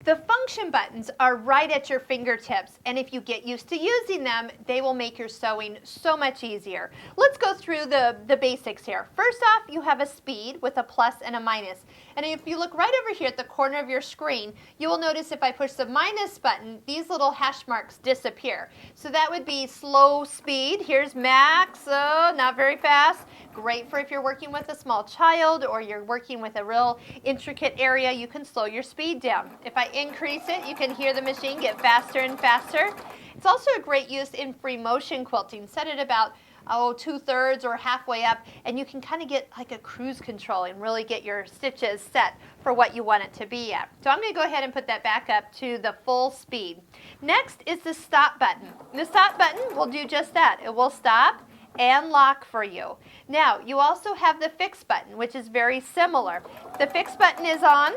The function buttons are right at your fingertips, and if you get used to using them, they will make your sewing so much easier. Let's go through the basics here. First off, you have a speed with a plus and a minus. And if you look right over here at the corner of your screen, you will notice if I push the minus button, these little hash marks disappear. So that would be slow speed. Here's max, not very fast. Great for if you're working with a small child or you're working with a real intricate area, you can slow your speed down. If I increase it, you can hear the machine get faster and faster. It's also a great use in free motion quilting. Set it about 2/3 or halfway up, and you can kind of get like a cruise control and really get your stitches set for what you want it to be at. So I'm going to go ahead and put that back up to the full speed. Next is the stop button. The stop button will do just that. It will stop and lock for you. Now, you also have the fix button, which is very similar. The fix button is on,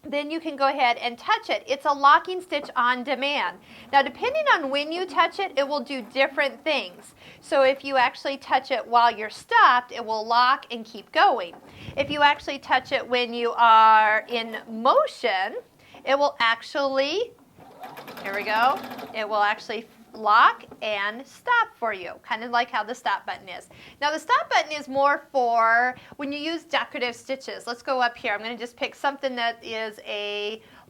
then you can go ahead and touch it. It's a locking stitch on demand. Now, depending on when you touch it, it will do different things. So if you actually touch it while you're stopped, it will lock and keep going. If you actually touch it when you are in motion, it will actually, here we go, it will actually lock and stop for you, kind of like how the stop button is. Now the stop button is more for when you use decorative stitches. Let's go up here. I'm going to just pick something that is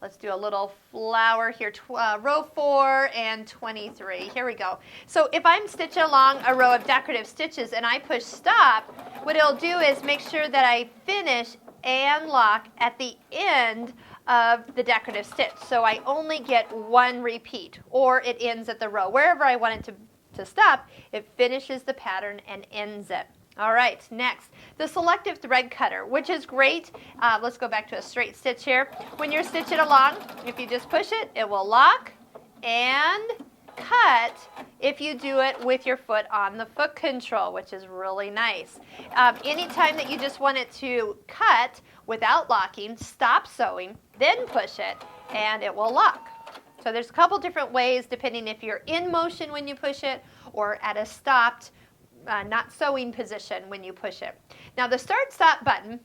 let's do a little flower here, row 4 and 23. Here we go. So if I'm stitching along a row of decorative stitches and I push stop, what it'll do is make sure that I finish and lock at the end of the decorative stitch. So I only get one repeat, or it ends at the row. Wherever I want it to stop, it finishes the pattern and ends it. All right, next, the selective thread cutter, which is great. Let's go back to a straight stitch here. When you're stitching along, if you just push it, it will lock and cut if you do it with your foot on the foot control, which is really nice. Anytime that you just want it to cut without locking, stop sewing, then push it, and it will lock. So there's a couple different ways, depending if you're in motion when you push it or at a stopped, not sewing position when you push it. Now the start-stop button,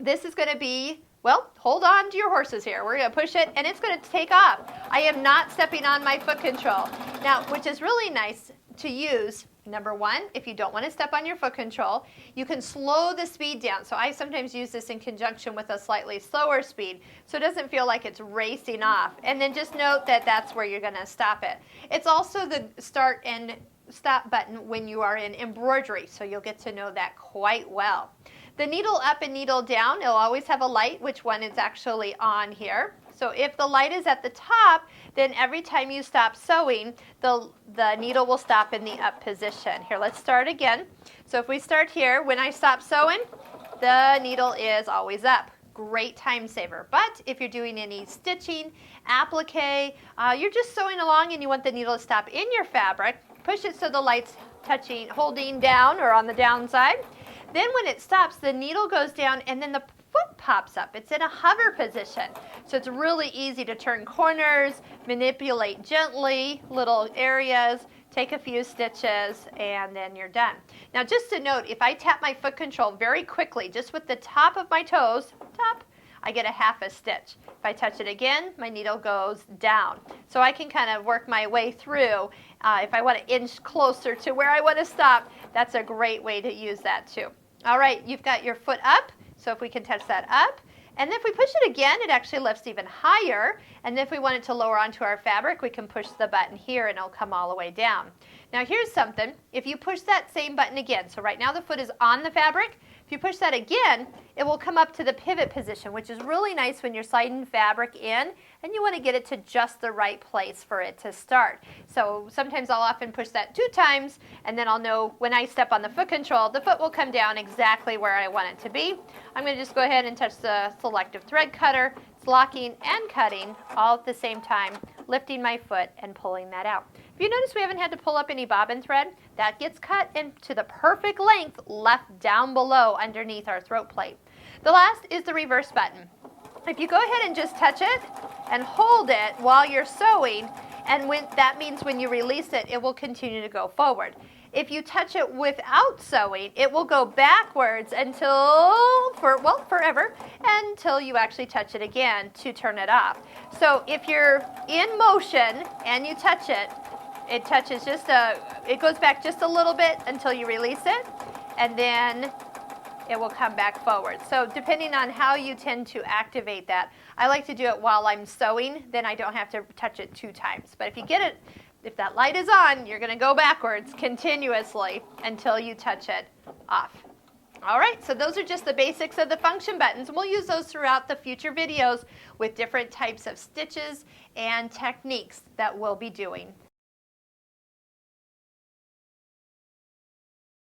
this is going to be, well, hold on to your horses here. We're going to push it, and it's going to take off. I am not stepping on my foot control. Now, which is really nice to use, number one, if you don't want to step on your foot control, you can slow the speed down. So I sometimes use this in conjunction with a slightly slower speed, so it doesn't feel like it's racing off. And then just note that that's where you're going to stop it. It's also the start and stop button when you are in embroidery, so you'll get to know that quite well. The needle up and needle down, it'll always have a light, which one is actually on here. So if the light is at the top, then every time you stop sewing, the needle will stop in the up position. Here, let's start again. So if we start here, when I stop sewing, the needle is always up. Great time saver. But if you're doing any stitching, applique, you're just sewing along and you want the needle to stop in your fabric, push it so the light's touching, holding down or on the down side. Then when it stops, the needle goes down and then the foot pops up. It's in a hover position. So it's really easy to turn corners, manipulate gently little areas, take a few stitches, and then you're done. Now just to note, if I tap my foot control very quickly, just with the top of my toes, I get a half a stitch. If I touch it again, my needle goes down. So I can kind of work my way through. If I want to inch closer to where I want to stop, that's a great way to use that too. All right, you've got your foot up, so if we can touch that up. And then if we push it again, it actually lifts even higher. And then if we want it to lower onto our fabric, we can push the button here and it'll come all the way down. Now here's something. If you push that same button again, so right now the foot is on the fabric. If you push that again, it will come up to the pivot position, which is really nice when you're sliding fabric in and you want to get it to just the right place for it to start. So sometimes I'll often push that 2 times, and then I'll know when I step on the foot control, the foot will come down exactly where I want it to be. I'm going to just go ahead and touch the selective thread cutter. It's locking and cutting all at the same time, lifting my foot and pulling that out. If you notice we haven't had to pull up any bobbin thread, that gets cut into the perfect length left down below underneath our throat plate. The last is the reverse button. If you go ahead and just touch it and hold it while you're sewing, and that means when you release it, it will continue to go forward. If you touch it without sewing, it will go backwards forever, until you actually touch it again to turn it off. So if you're in motion and you touch it, it goes back just a little bit until you release it, and then it will come back forward. So depending on how you tend to activate that, I like to do it while I'm sewing, then I don't have to touch it 2 times. But if that light is on, you're gonna go backwards continuously until you touch it off. All right, so those are just the basics of the function buttons. We'll use those throughout the future videos with different types of stitches and techniques that we'll be doing.